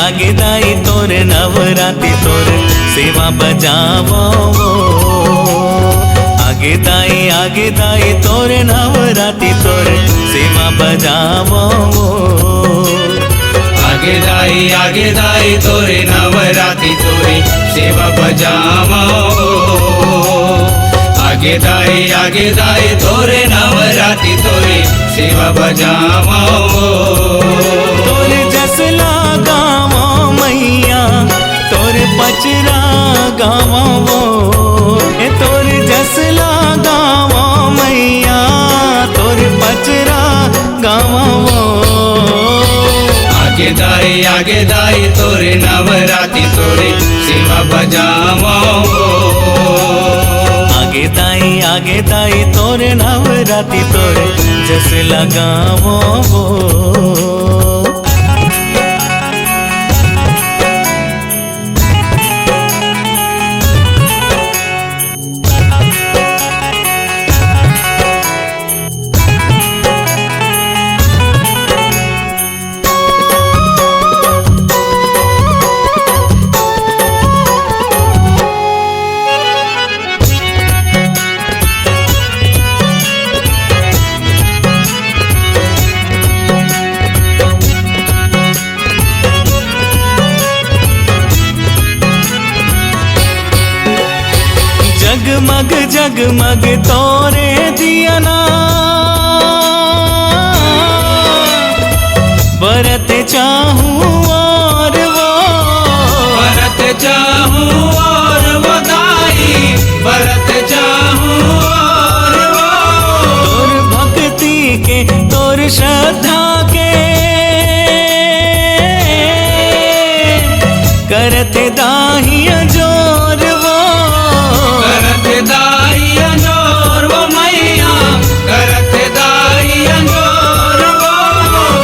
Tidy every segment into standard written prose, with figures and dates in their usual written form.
आगे दाई तोरे नवरात्रि तोरे सेवा बजावो। आगे दाई तोरे नवरात्रि तोरे सेवा बजावो। आगे दाई तोरे नवरात्रि तोरे सेवा बजावो। आगे दाई तोरे नवरात्रि तोरे सेवा बजावो। तोरे जसला गावो मैया तोरे पचरा गावो। तोरे जसला गावो मैया तोरे पचरा गावो। आगे दाई तोरे नवरात्रि तोरे सेवा बजावो। आगे दाई तोरे नवरात्रि तोरे जस लगावो। जगमग जगमग तोरे दियना बरत चाहूं और वो बरत चाहूं और वो दाई बरत चाहूं और वो। तोर भक्ति के तोर श्रद्धा के करते दाही जोर वो। करत दाई अंजोर वो मैया करत दाई अंजोर वो।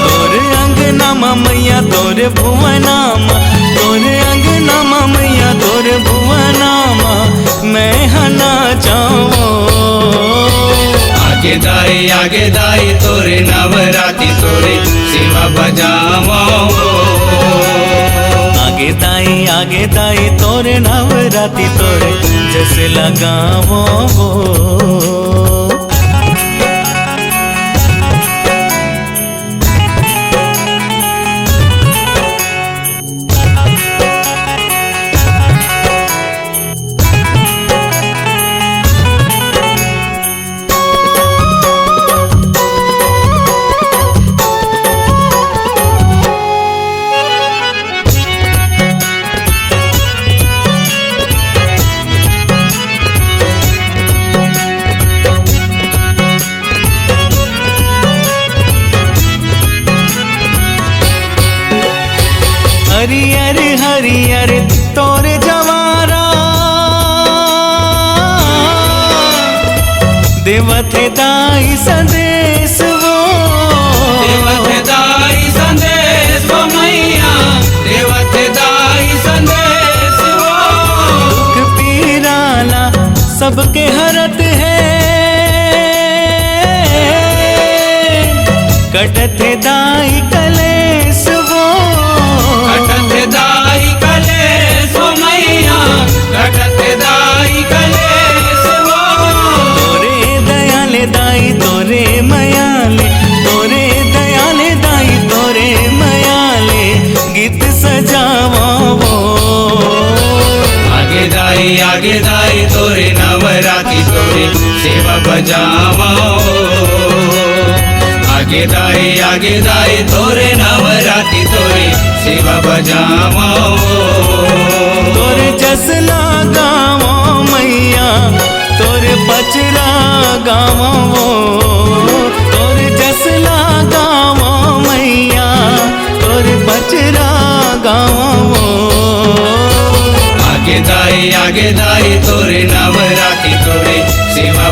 तोर अंगनामा मैया तोर भुवनामा तोर अंगनामा मैया तोर भुवनामा मैं हना चाहूं। आगे दाई तोरे नवरात्रि तोरे सेवा बजावो। आगे दाई तोरे नवरात्रि तोरे जस लगावो। हरियर हरियर तोरे जवारा देवथे दाई संदेश वो। देवथे दाई संदेश वो मैया देवथे दाई संदेश वो। दुख पीराला सबके हरत है कटथे दाई कलेश वो। कटत दाई कलेश वो मैया कटत दाई कलेश वो। तोरे दयाले दाई तोरे मयाले तोरे दयाले दाई तोरे मयाले गीत सजावो। आगे दाई तोरे नवरात्रि तोरे सेवा बजावो। आगे दाई तोरे नवरात्रि तोरे सेवा बजावो। तोरे जसला गावो मैया तोरे पचरा गावो। तोरे जसला गावो मैया तोरे पचरा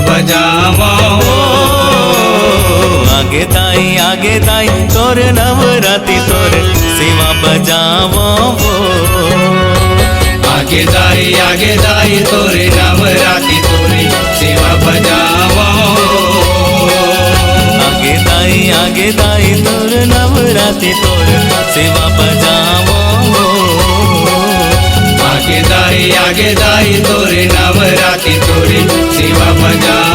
बजावा आगे दाई तोर नवरात्रि तोर सेवा बजावा आगे दाई तोरे नवरात्रि तोरे सेवा बजावा आगे दाई तोर नवरात्रि तोर सेवा बजावा आगे दाई तोरे नवरात्रि तोरे सेवा बजावा